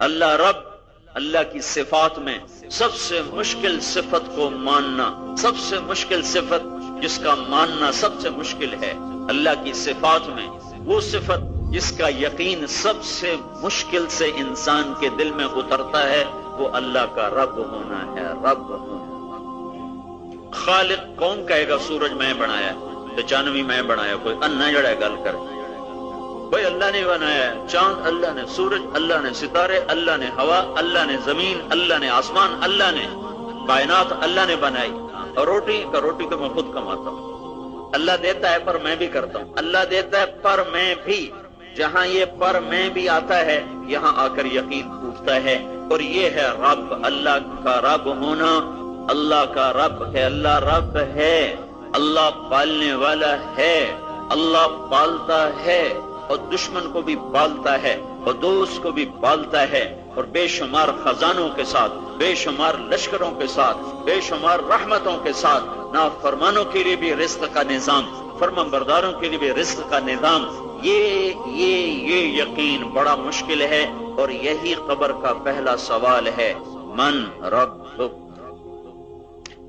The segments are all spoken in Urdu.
اللہ رب، اللہ کی صفات میں سب سے مشکل صفت کو ماننا، سب سے مشکل صفت جس کا ماننا سب سے مشکل ہے، اللہ کی صفات میں وہ صفت جس کا یقین سب سے مشکل سے انسان کے دل میں اترتا ہے، وہ اللہ کا رب ہونا ہے، رب ہونا۔ خالق کون کہے گا سورج میں بنایا، تو چاندنی میں بنایا، کوئی انا جڑا گل کر، کوئی اللہ نے بنایا، چاند اللہ نے، سورج اللہ نے، ستارے اللہ نے، ہوا اللہ نے، زمین اللہ نے، آسمان اللہ نے، کائنات اللہ نے بنائی، اور روٹی کو میں خود کماتا ہوں، اللہ دیتا ہے پر میں بھی کرتا ہوں، اللہ دیتا ہے پر میں بھی، جہاں یہ پر میں بھی آتا ہے یہاں آ کر یقین ٹوٹتا ہے، اور یہ ہے رب، اللہ کا رب ہونا، اللہ کا رب ہے، اللہ رب ہے، اللہ پالنے والا ہے، اللہ پالتا ہے، اور دشمن کو بھی پالتا ہے، اور دوست کو بھی پالتا ہے، اور بے شمار خزانوں کے ساتھ، بے شمار لشکروں کے ساتھ، بے شمار رحمتوں کے ساتھ، نافرمانوں کے لیے بھی رزق کا نظام، فرمانبرداروں کے لیے بھی رزق کا نظام، یہ یقین بڑا مشکل ہے، اور یہی قبر کا پہلا سوال ہے، من ربک۔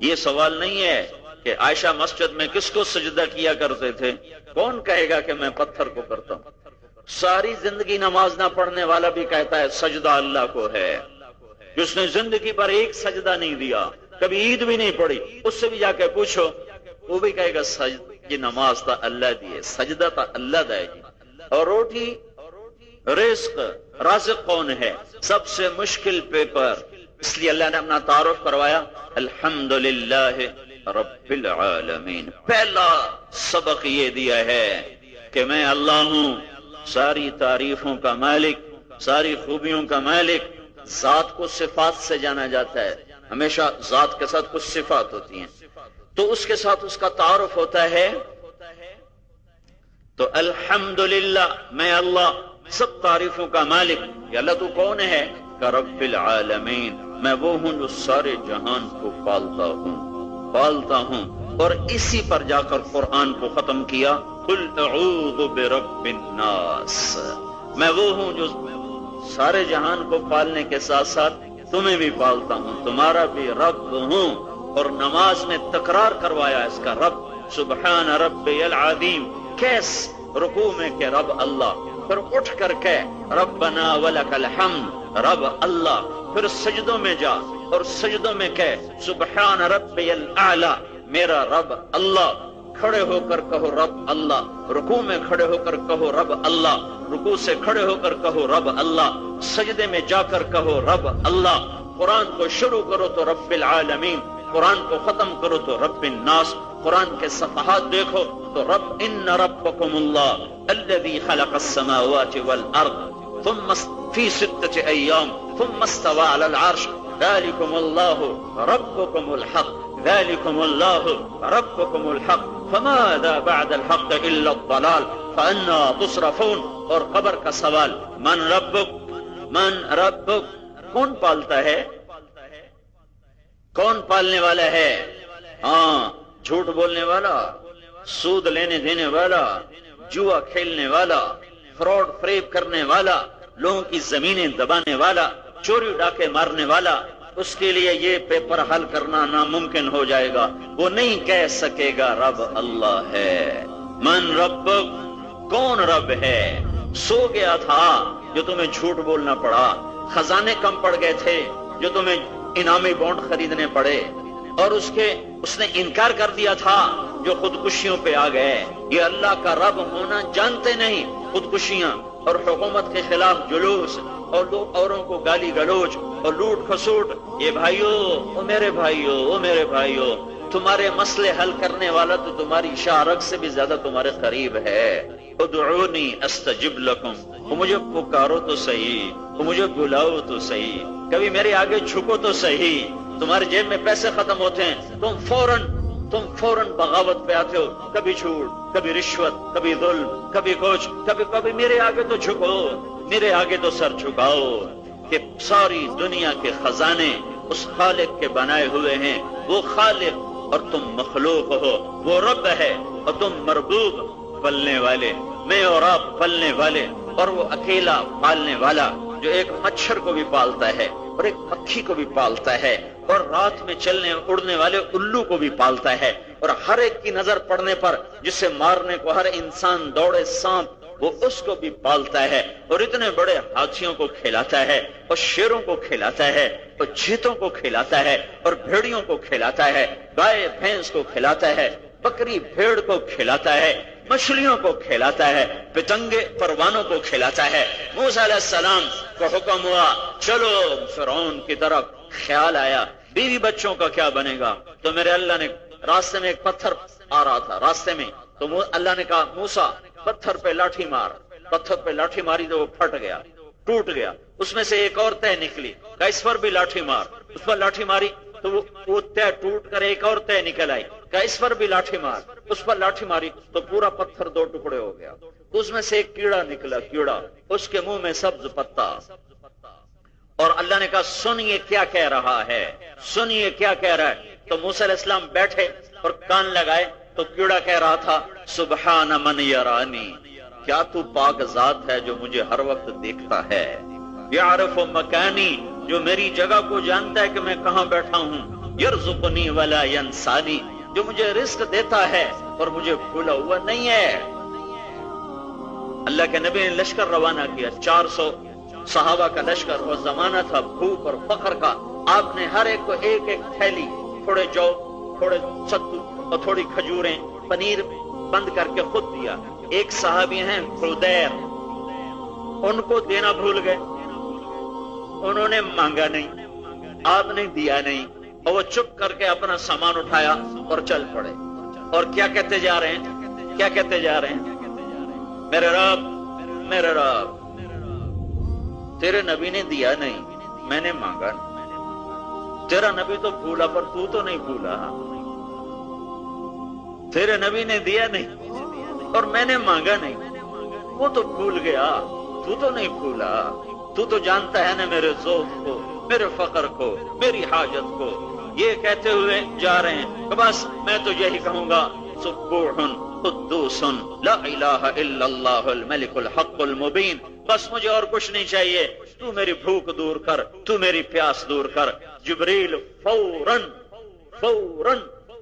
یہ سوال نہیں ہے کہ عائشہ مسجد میں کس کو سجدہ کیا کرتے تھے، کون کہے گا کہ میں پتھر کو کرتا ہوں؟ ساری زندگی نماز نہ پڑھنے والا بھی کہتا ہے سجدہ اللہ کو ہے، جس نے زندگی پر ایک سجدہ نہیں دیا، کبھی عید بھی نہیں پڑھی، اس سے بھی جا کے پوچھو، وہ بھی کہے گا یہ نماز تا اللہ دیے، سجدہ تا اللہ دے جی۔ اور روٹی، رزق، رازق کون ہے؟ سب سے مشکل پیپر، اس لیے اللہ نے اپنا تعارف کروایا، الحمدللہ رب العالمین۔ پہلا سبق یہ دیا ہے کہ میں اللہ ہوں، ساری تعریفوں کا مالک، ساری خوبیوں کا مالک۔ ذات کو صفات سے جانا جاتا ہے، ہمیشہ ذات کے ساتھ کچھ صفات ہوتی ہیں، تو اس کے ساتھ اس کا تعارف ہوتا ہے، تو الحمدللہ میں اللہ، سب تعریفوں کا مالک۔ یا اللہ تو کون ہے؟ کہ رب العالمین، میں وہ ہوں جو سارے جہان کو پالتا ہوں، اور اسی پر جا کر قرآن کو ختم کیا، قل اعوذ برب الناس، میں وہ ہوں جو سارے جہان کو پالنے کے ساتھ ساتھ تمہیں بھی پالتا ہوں، تمہارا بھی رب ہوں۔ اور نماز میں تکرار کروایا اس کا رب، سبحان ربی العظیم، کیس رکوع میں کہ رب اللہ، پھر اٹھ کر کہ ربنا ولک الحمد، رب اللہ، پھر سجدوں میں جا اور سجدوں میں کہ سبحان ربی الاعلی، میرا رب اللہ، کھڑے ہو کر کہو رب اللہ، رکوع میں کھڑے ہو کر کہو رب اللہ، رکوع سے کھڑے ہو کر کہو رب اللہ، سجدے میں جا کر کہو رب اللہ۔ قرآن کو شروع کرو تو رب العالمین، قرآن کو ختم کرو تو رب الناس، قرآن کے صفحات دیکھو تو رب ان ربکم اللہ الذی خلق السماوات والارض ثم فی 6 ایام ثم استوى علی العرش ذلکم اللہ ربکم الحق، ذلکم اللہ ربکم الحق، فماذا بعد الحق الا الضلال فانا تصرفون۔ اور قبر کا سوال، من ربک، من ربک، کون پالتا ہے؟ کون پالنے والا ہے؟ ہاں، جھوٹ بولنے والا، سود لینے دینے والا، جوا کھیلنے والا، فراڈ فریب کرنے والا، لوگوں کی زمینیں دبانے والا، چوری ڈاکے مارنے والا، اس کے لیے یہ پیپر حل کرنا ناممکن ہو جائے گا، وہ نہیں کہہ سکے گا رب اللہ ہے۔ من ربک، کون رب ہے؟ سو گیا تھا جو تمہیں جھوٹ بولنا پڑا، خزانے کم پڑ گئے تھے جو تمہیں انعامی بانڈ خریدنے پڑے، اور اس نے انکار کر دیا تھا جو خودکشیوں پہ آ گئے۔ یہ اللہ کا رب ہونا جانتے نہیں، خودکشیاں اور حکومت کے خلاف جلوس اور لوگ اوروں کو گالی گلوچ اور لوٹ کھسوٹ۔ یہ بھائیو، او میرے بھائیو، او میرے بھائیو، تمہارے مسئلے حل کرنے والا تو تمہاری شارک سے بھی زیادہ تمہارے قریب ہے۔ ادعونی استجب لکم، وہ مجھے پکارو تو صحیح، وہ مجھے بلاؤ تو صحیح، کبھی میرے آگے جھکو تو صحیح۔ تمہارے جیب میں پیسے ختم ہوتے ہیں، تم فوراً بغاوت پہ آتے ہو، کبھی جھوٹ، کبھی رشوت، کبھی ظلم، کبھی کچھ، کبھی میرے آگے تو جھکو، میرے آگے تو سر جھکاؤ، کہ ساری دنیا کے خزانے اس خالق کے بنائے ہوئے ہیں۔ وہ خالق اور تم مخلوق ہو، وہ رب ہے اور تم مربوب، پلنے والے، میں اور آپ پلنے والے، اور وہ اکیلا پالنے والا۔ جو ایک مچھر کو بھی پالتا ہے اور ایک مکھی کو بھی پالتا ہے اور رات میں چلنے اڑنے والے الو کو بھی پالتا ہے اور ہر ایک کی نظر پڑنے پر جسے مارنے کو ہر انسان دوڑے سانپ وہ اس کو بھی پالتا ہے اور اتنے بڑے ہاتھیوں کو کھلاتا ہے اور شیروں کو کھلاتا ہے اور چیتوں کو کھلاتا ہے اور بھیڑیوں کو کھلاتا ہے، گائے بھینس کو کھلاتا ہے، بکری بھیڑ کو کھلاتا ہے، مچھلیوں کو کھلاتا ہے، پتنگے پروانوں کو کھلاتا ہے۔ موسیٰ علیہ السلام کو حکم ہوا چلو فرعون کی طرف، خیال آیا بیوی بچوں کا کیا بنے گا؟ تو میرے اللہ نے راستے میں ایک پتھر آ رہا تھا راستے میں، تو اللہ نے کہا موسیٰ پتھر پہ لاٹھی مار، پتھر پہ لاٹھی ماری تو وہ پھٹ گیا، ٹوٹ گیا، اس میں سے ایک اور تہ نکلی، کہا اس پر بھی لاٹھی مار، اس پر لاٹھی ماری تو وہ تہ ٹوٹ کر ایک اور تہ نکل آئی، کہا اس پر بھی لاٹھی مار، اس پر لاٹھی ماری تو پورا پتھر دو ٹکڑے ہو گیا، اس میں سے ایک کیڑا نکلا، کیڑا اس کے منہ میں سبز پتا، اور اللہ نے کہا سنیے کیا کہہ رہا ہے، سنیے کیا کہہ رہا ہے۔ تو موسیٰ علیہ السلام بیٹھے اور کان لگائے تو کیڑا کہہ رہا تھا سبحان من یرانی، کیا تو پاک ذات ہے جو مجھے ہر وقت دیکھتا ہے، یعرف مکانی، جو میری جگہ کو جانتا ہے کہ میں کہاں بیٹھا ہوں، یرزقنی ولا ینسانی، جو مجھے رزق دیتا ہے اور مجھے بھولا ہوا نہیں ہے۔ اللہ کے نبی نے لشکر روانہ کیا، 400 صحابہ کا لشکر، اور زمانہ تھا بھوک اور فقر کا، آپ نے ہر ایک کو ایک ایک تھیلی، تھوڑے جو تھوڑے ستو اور تھوڑی کھجوریں پنیر بند کر کے خود دیا۔ ایک صحابی ہیں خدیر، ان کو دینا بھول گئے، انہوں نے مانگا نہیں، آپ نے دیا نہیں، اور وہ چپ کر کے اپنا سامان اٹھایا اور چل پڑے، اور کیا کہتے جا رہے ہیں، کیا کہتے جا رہے ہیں، میرے رب میرے رب تیرے نبی نے دیا نہیں، میں نے مانگا نہیں، تیرا نبی تو بھولا پر تو نہیں بھولا، تیرے نبی نے دیا نہیں اور میں نے مانگا نہیں، وہ تو بھول گیا، تو نہیں بھولا، تو جانتا ہے نا میرے ذوق کو، میرے فقر کو، میری حاجت کو۔ یہ کہتے ہوئے جا رہے ہیں کہ بس میں تو یہی کہوں گا سبوح قدوس لا الہ الا اللہ الملک الحق المبین، بس مجھے اور کچھ نہیں چاہیے، تو میری بھوک دور کر، تو میری پیاس دور کر۔ جبریل فوراً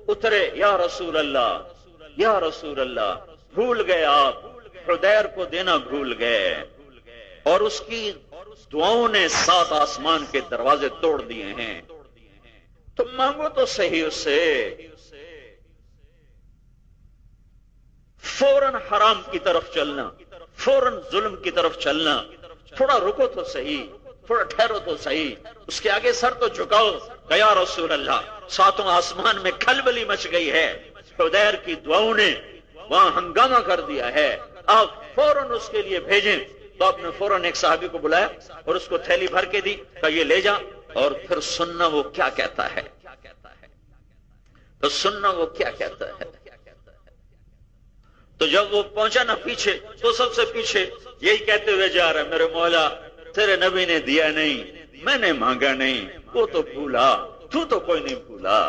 اترے، یا رسول اللہ یا رسول اللہ، بھول گئے آپ، حدیر کو دینا بھول گئے، اور اس کی دعاؤں نے 7 آسمان کے دروازے توڑ دیے ہیں، تو مانگو تو صحیح اس سے۔ فوراً حرام کی طرف چلنا، فوراً ظلم کی طرف چلنا، تھوڑا رکو تو صحیح، تھوڑا ٹھہرو تو صحیح، اس کے آگے سر تو جھکاؤ کہ یا رسول اللہ، 7 آسمان میں کھلبلی مچ گئی ہے، حدیر کی دعاؤں نے وہاں ہنگامہ کر دیا ہے، آپ فوراً اس کے لیے بھیجیں۔ تو آپ نے فوراً ایک صحابی کو بلایا اور اس کو تھیلی بھر کے دی کہ یہ لے جا، اور پھر سننا وہ کیا کہتا ہے، تو سننا وہ کیا کہتا ہے۔ تو جب وہ پہنچا نا پیچھے، تو سب سے پیچھے یہی کہتے ہوئے جا رہا ہے میرے مولا تیرے نبی نے دیا نہیں، میں نے مانگا نہیں، وہ تو بھولا، تو کوئی نہیں بھولا،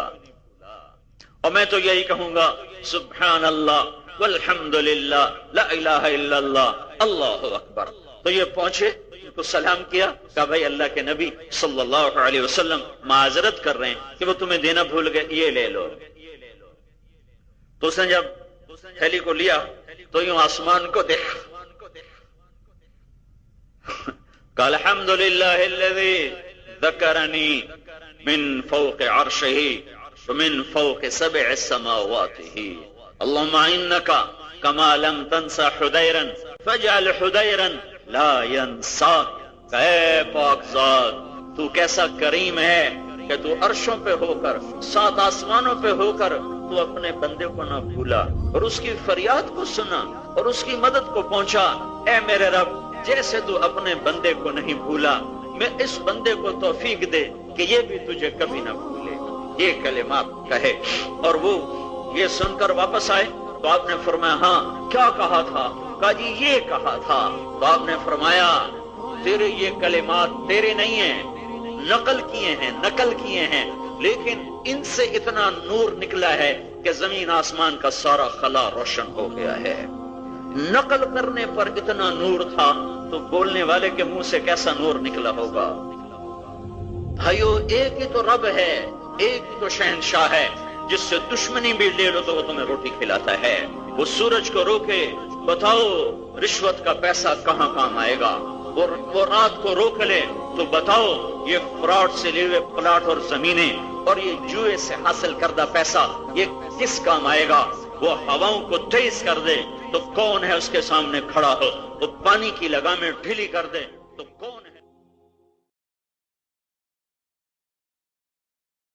اور میں تو یہی کہوں گا سبحان اللہ والحمد للہ لا الہ الا اللہ اللہ اکبر۔ تو یہ پہنچے، ان کو سلام کیا، کہا بھائی اللہ کے نبی صلی اللہ علیہ وسلم معذرت کر رہے ہیں کہ وہ تمہیں دینا بھول گئے، یہ لے لو۔ تو اس نے جب تھیلی کو لیا تو یوں آسمان کو دیکھا، کہ الحمدللہ الذی ذکرنی من فوق عرشہ ومن فوق 7 سماواتہ، اللہم انکا کما لم تنسى حدیرا فاجعل حدیرا لا ینساک۔ اے پاک ذات، تو کیسا کریم ہے کہ تو عرشوں پہ ہو کر، 7 آسمانوں پہ ہو کر تو اپنے بندے کو نہ بھولا، اور اس کی فریاد کو سنا اور اس کی مدد کو پہنچا۔ اے میرے رب، جیسے تو اپنے بندے کو نہیں بھولا، میں اس بندے کو توفیق دے کہ یہ بھی تجھے کبھی نہ بھولے۔ یہ کلمات کہے، اور وہ یہ سن کر واپس آئے تو آپ نے فرمایا ہاں کیا کہا تھا؟ کہا جی یہ کہا تھا۔ تو آپ نے فرمایا تیرے یہ کلمات تیرے نہیں ہیں، نقل کیے ہیں، لیکن ان سے اتنا نور نکلا ہے کہ زمین آسمان کا سارا خلا روشن ہو گیا ہے۔ نقل کرنے پر اتنا نور تھا تو بولنے والے کے منہ سے کیسا نور نکلا ہوگا؟ بھائیو، ایک ہی تو رب ہے، ایک ہی تو شہنشاہ ہے جس سے دشمنی بھی لے لو تو وہ تمہیں روٹی کھلاتا ہے۔ وہ سورج کو روکے، بتاؤ رشوت کا پیسہ کہاں کام آئے گا؟ وہ رات کو روک لے تو بتاؤ یہ فراڈ سے لیے ہوئے پلاٹ اور زمینیں اور یہ جوئے سے حاصل کردہ پیسہ یہ کس کام آئے گا؟ وہ ہواؤں کو تیز کر دے تو کون ہے اس کے سامنے کھڑا ہو؟ وہ پانی کی لگامیں ڈھیلی کر دے تو کون